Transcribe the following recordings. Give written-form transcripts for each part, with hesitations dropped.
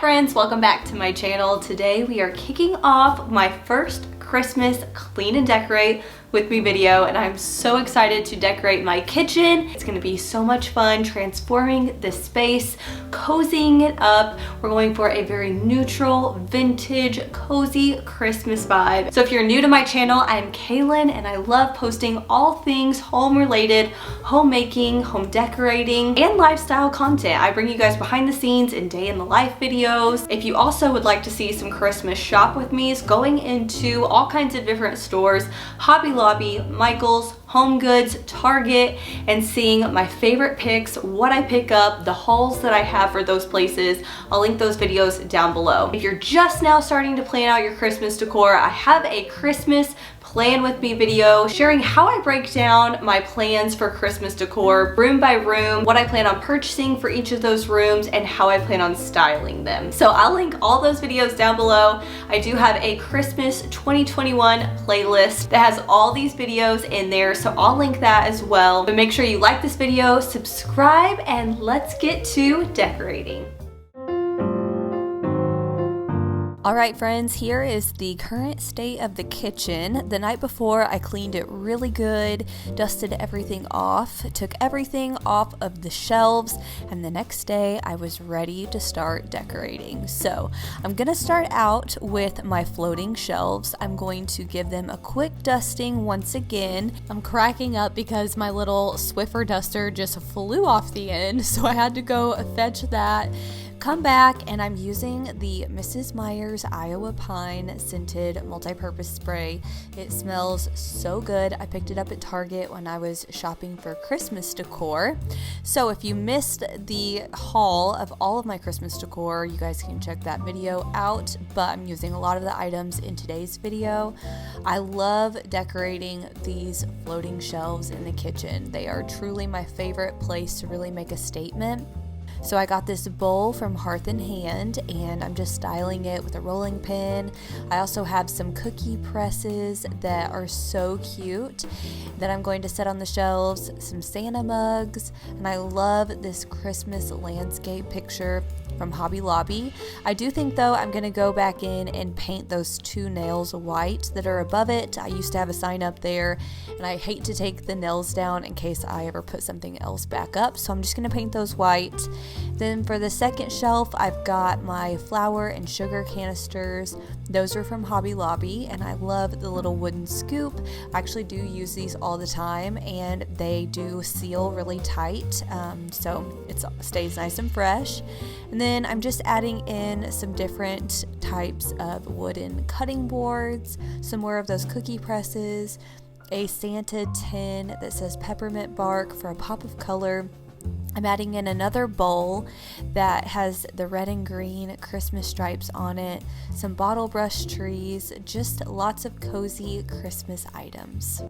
friends, welcome back to my channel. Today we are kicking off my first Christmas clean and decorate with me video, and I'm so excited to decorate my kitchen. It's gonna be so much fun transforming this space, cozying it up. We're going for a very neutral, vintage, cozy Christmas vibe. So if you're new to my channel, I'm Kailyn and I love posting all things home related, homemaking, home decorating, and lifestyle content. I bring you guys behind the scenes and day in the life videos. If you also would like to see some Christmas shop with me, going into all kinds of different stores, Hobby Lobby, Michael's, Home Goods, Target, and seeing my favorite picks, what I pick up, the hauls that I have for those places. I'll link those videos down below. If you're just now starting to plan out your Christmas decor, I have a Christmas plan with me video sharing how I break down my plans for Christmas decor room by room, what I plan on purchasing for each of those rooms, and how I plan on styling them. So I'll link all those videos down below. I do have a Christmas 2021 playlist that has all these videos in there, so I'll link that as well. But make sure you like this video, subscribe, and let's get to decorating. All right, friends, here is the current state of the kitchen. The night before, I cleaned it really good, dusted everything off, took everything off of the shelves, and the next day I was ready to start decorating. So I'm gonna start out with my floating shelves. I'm going to give them a quick dusting once again. I'm cracking up because my little Swiffer duster just flew off the end, so I had to go fetch that. Come back, and I'm using the Mrs. Meyer's Iowa Pine scented multi-purpose spray. It smells so good. I picked it up at Target when I was shopping for Christmas decor. So if you missed the haul of all of my Christmas decor, you guys can check that video out, but I'm using a lot of the items in today's video. I love decorating these floating shelves in the kitchen. They are truly my favorite place to really make a statement. So I got this bowl from Hearth and Hand, and I'm just styling it with a rolling pin. I also have some cookie presses that are so cute that I'm going to set on the shelves, some Santa mugs, and I love this Christmas landscape picture from Hobby Lobby. I do think though I'm gonna go back in and paint those two nails white that are above it. I used to have a sign up there, and I hate to take the nails down in case I ever put something else back up, so I'm just gonna paint those white. Then for the second shelf, I've got my flour and sugar canisters. Those are from Hobby Lobby, and I love the little wooden scoop. I actually do use these all the time, and they do seal really tight, so it stays nice and fresh. And then I'm just adding in some different types of wooden cutting boards, some more of those cookie presses, a Santa tin that says peppermint bark for a pop of color. I'm adding in another bowl that has the red and green Christmas stripes on it, some bottle brush trees, just lots of cozy Christmas items.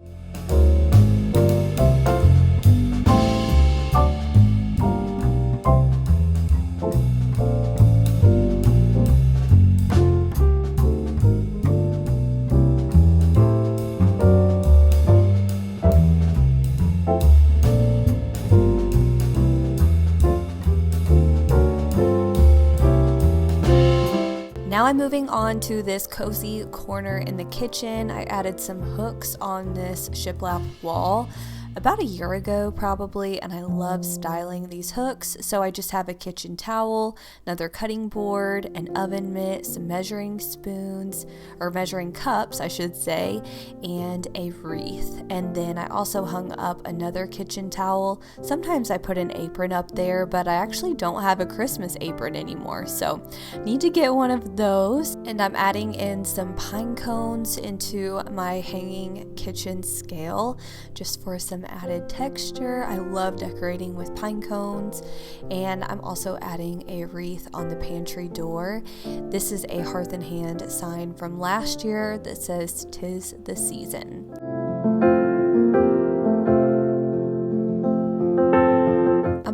Now I'm moving on to this cozy corner in the kitchen. I added some hooks on this shiplap wall about a year ago probably, and I love styling these hooks. So I just have a kitchen towel, another cutting board, an oven mitt, some measuring spoons, or measuring cups I should say, and a wreath. And then I also hung up another kitchen towel. Sometimes I put an apron up there, but I actually don't have a Christmas apron anymore, so need to get one of those. And I'm adding in some pine cones into my hanging kitchen scale just for some added texture. I love decorating with pine cones, and I'm also adding a wreath on the pantry door. This is a Hearth and Hand sign from last year that says "'Tis the Season."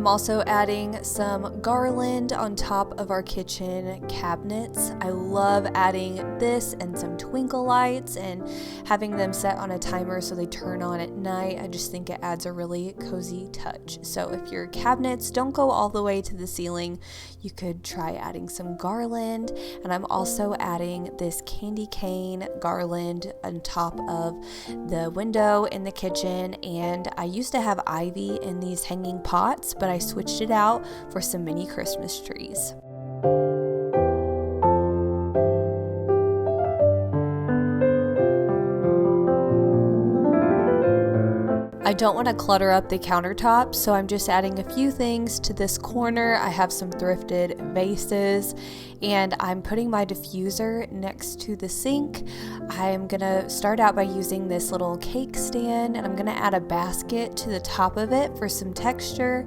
I'm also adding some garland on top of our kitchen cabinets. I love adding this and some twinkle lights and having them set on a timer so they turn on at night. I just think it adds a really cozy touch. So if your cabinets don't go all the way to the ceiling, you could try adding some garland. And I'm also adding this candy cane garland on top of the window in the kitchen. And I used to have ivy in these hanging pots, but I switched it out for some mini Christmas trees. I don't want to clutter up the countertop, so I'm just adding a few things to this corner. I have some thrifted vases, and I'm putting my diffuser next to the sink. I'm gonna start out by using this little cake stand, and I'm gonna add a basket to the top of it for some texture.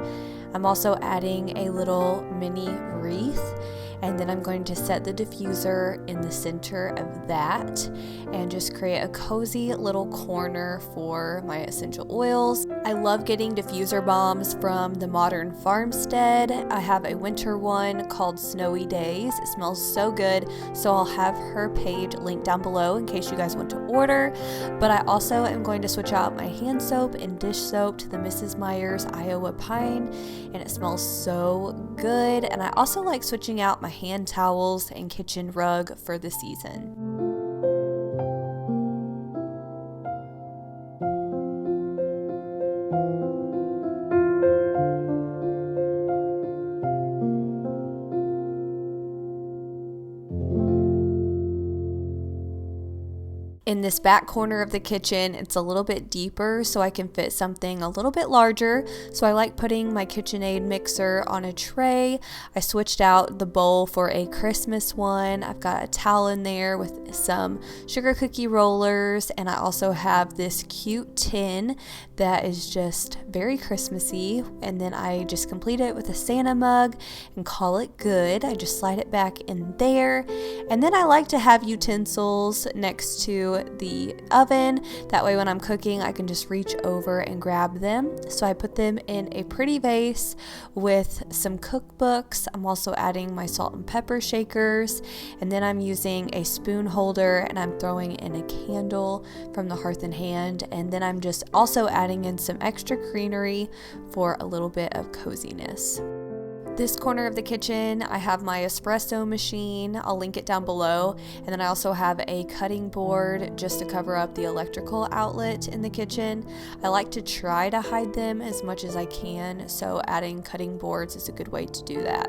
I'm also adding a little mini wreath, and then I'm going to set the diffuser in the center of that and just create a cozy little corner for my essential oils. I love getting diffuser bombs from the Modern Farmstead. I have a winter one called Snowy Days. It smells so good, so I'll have her page linked down below in case you guys want to order. But I also am going to switch out my hand soap and dish soap to the Mrs. Meyer's Iowa Pine, and it smells so good. And I also like switching out my hand towels and kitchen rug for the season. In this back corner of the kitchen, it's a little bit deeper, so I can fit something a little bit larger. So I like putting my KitchenAid mixer on a tray. I switched out the bowl for a Christmas one. I've got a towel in there with some sugar cookie rollers, and I also have this cute tin that is just very Christmassy. And then I just complete it with a Santa mug and call it good. I just slide it back in there. And then I like to have utensils next to the oven. That way when I'm cooking, I can just reach over and grab them. So I put them in a pretty vase with some cookbooks. I'm also adding my salt and pepper shakers, and then I'm using a spoon holder, and I'm throwing in a candle from the Hearth and Hand, and then I'm just also adding in some extra greenery for a little bit of coziness. This corner of the kitchen, I have my espresso machine. I'll link it down below. And then I also have a cutting board just to cover up the electrical outlet in the kitchen. I like to try to hide them as much as I can, so adding cutting boards is a good way to do that.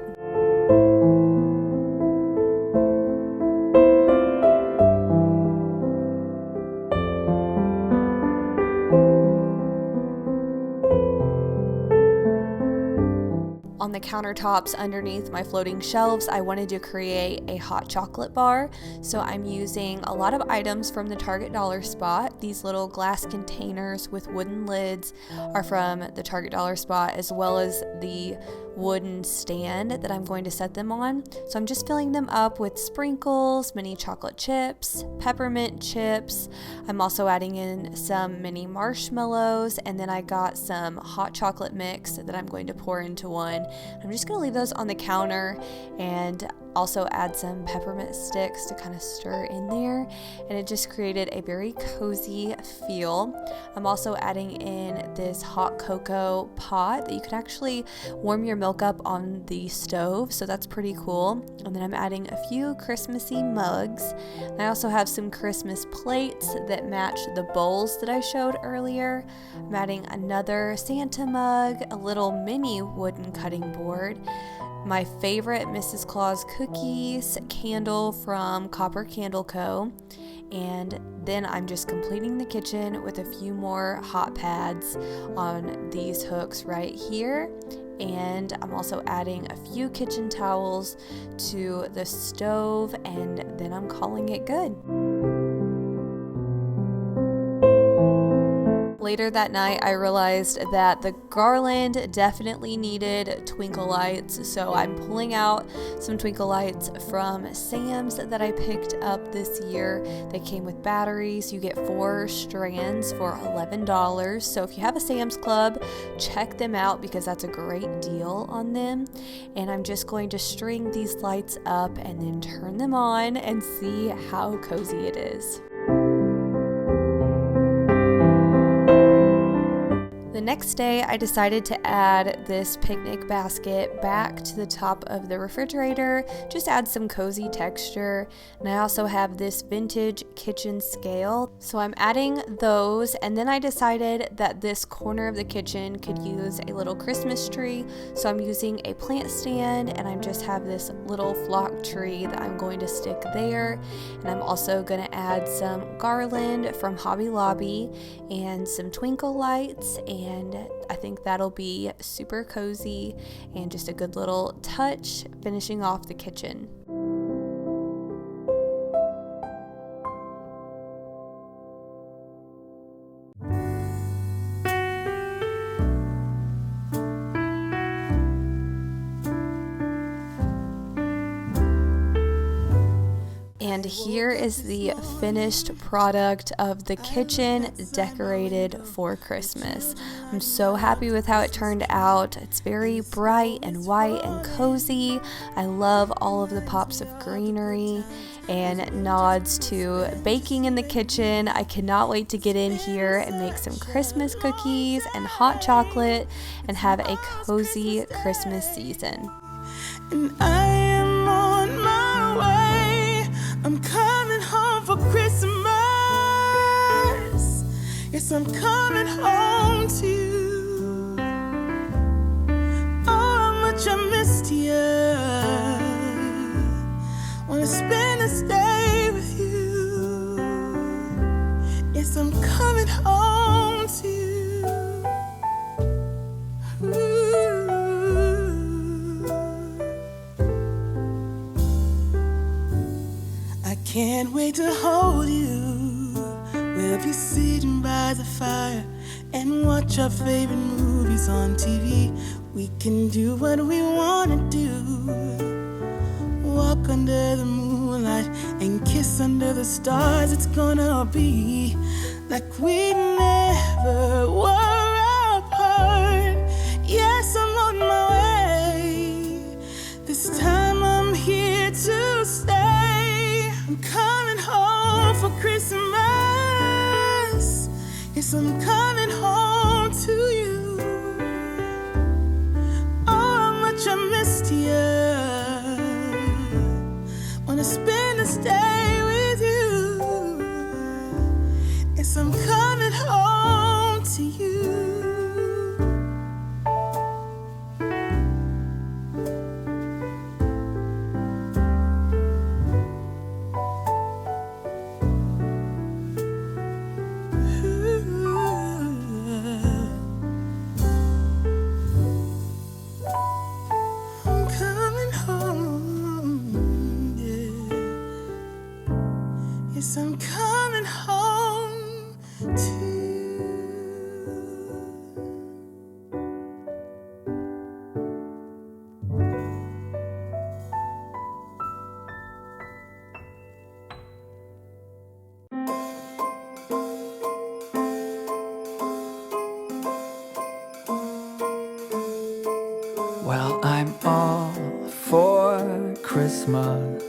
On the countertops underneath my floating shelves, I wanted to create a hot chocolate bar. So I'm using a lot of items from the Target Dollar Spot. These little glass containers with wooden lids are from the Target Dollar Spot, as well as the wooden stand that I'm going to set them on. So I'm just filling them up with sprinkles, mini chocolate chips, peppermint chips. I'm also adding in some mini marshmallows, and then I got some hot chocolate mix that I'm going to pour into one. I'm just going to leave those on the counter and also add some peppermint sticks to kind of stir in there, and it just created a very cozy feel. I'm also adding in this hot cocoa pot that you could actually warm your milk up on the stove, so that's pretty cool. And then I'm adding a few Christmassy mugs. And I also have some Christmas plates that match the bowls that I showed earlier. I'm adding another Santa mug, a little mini wooden cutting board, my favorite Mrs. Claus cookies, candle from Copper Candle Co. And then I'm just completing the kitchen with a few more hot pads on these hooks right here. And I'm also adding a few kitchen towels to the stove, and then I'm calling it good. Later that night, I realized that the garland definitely needed twinkle lights, so I'm pulling out some twinkle lights from Sam's that I picked up this year. They came with batteries. You get 4 strands for $11. So if you have a Sam's Club, check them out because that's a great deal on them. And I'm just going to string these lights up and then turn them on and see how cozy it is. The next day, I decided to add this picnic basket back to the top of the refrigerator, just add some cozy texture. And I also have this vintage kitchen scale, so I'm adding those. And then I decided that this corner of the kitchen could use a little Christmas tree, so I'm using a plant stand, and I just have this little flock tree that I'm going to stick there. And I'm also going to add some garland from Hobby Lobby and some twinkle lights, and I think that'll be super cozy and just a good little touch finishing off the kitchen. And here is the finished product of the kitchen decorated for Christmas. I'm so happy with how it turned out. It's very bright and white and cozy. I love all of the pops of greenery and nods to baking in the kitchen. I cannot wait to get in here and make some Christmas cookies and hot chocolate and have a cozy Christmas season. And I am on my way. I'm coming home for Christmas. Yes, I'm coming home to you. Oh, how much I missed you. Wanna spend this day with you. Yes, I'm coming home to you. Ooh. I can't wait to hold you. We'll be sitting by the fire and watch our favorite movies on TV. We can do what we wanna do. Walk under the moonlight and kiss under the stars. It's gonna be like we never were apart. Yes, I'm on my way. This time I'm here to stay. I'm coming home for Christmas. Yes, I'm coming home to you. Oh, how much I missed you. Wanna spend this day with you. Yes, I'm coming home to you. I'm coming home to Well, I'm all for Christmas.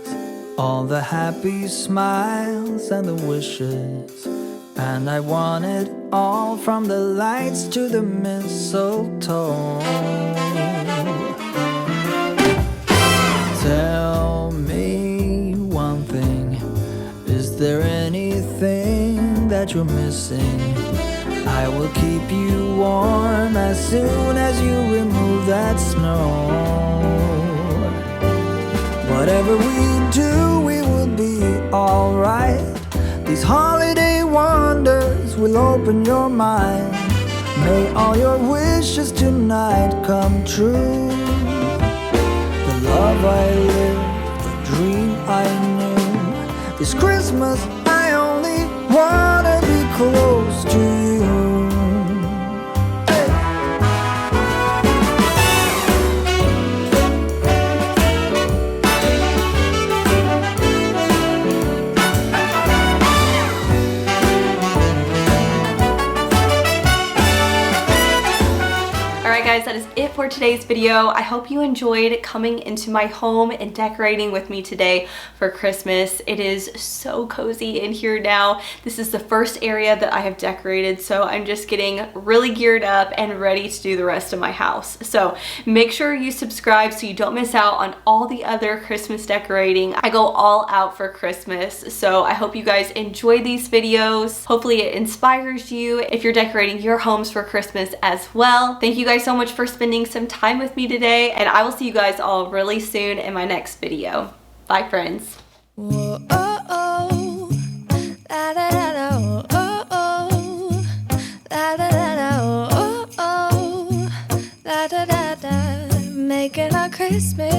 All the happy smiles and the wishes, and I want it all, from the lights to the mistletoe. Tell me one thing, is there anything that you're missing? I will keep you warm as soon as you remove that snow. Whatever we do, we will be alright. These holiday wonders will open your mind. May all your wishes tonight come true. The love I lived, the dream I knew. This Christmas I only wanna be close to you. for today's video. I hope you enjoyed coming into my home and decorating with me today for Christmas. It is so cozy in here now. This is the first area that I have decorated, so I'm just getting really geared up and ready to do the rest of my house. So make sure you subscribe so you don't miss out on all the other Christmas decorating. I go all out for Christmas, so I hope you guys enjoy these videos. Hopefully it inspires you if you're decorating your homes for Christmas as well. Thank you guys so much for spending some time with me today, and I will see you guys all really soon in my next video. Bye, friends. Whoa, oh, oh. La, da, da, da, oh, oh. La, da, da, da, oh, oh. La, da, da, da. Making our Christmas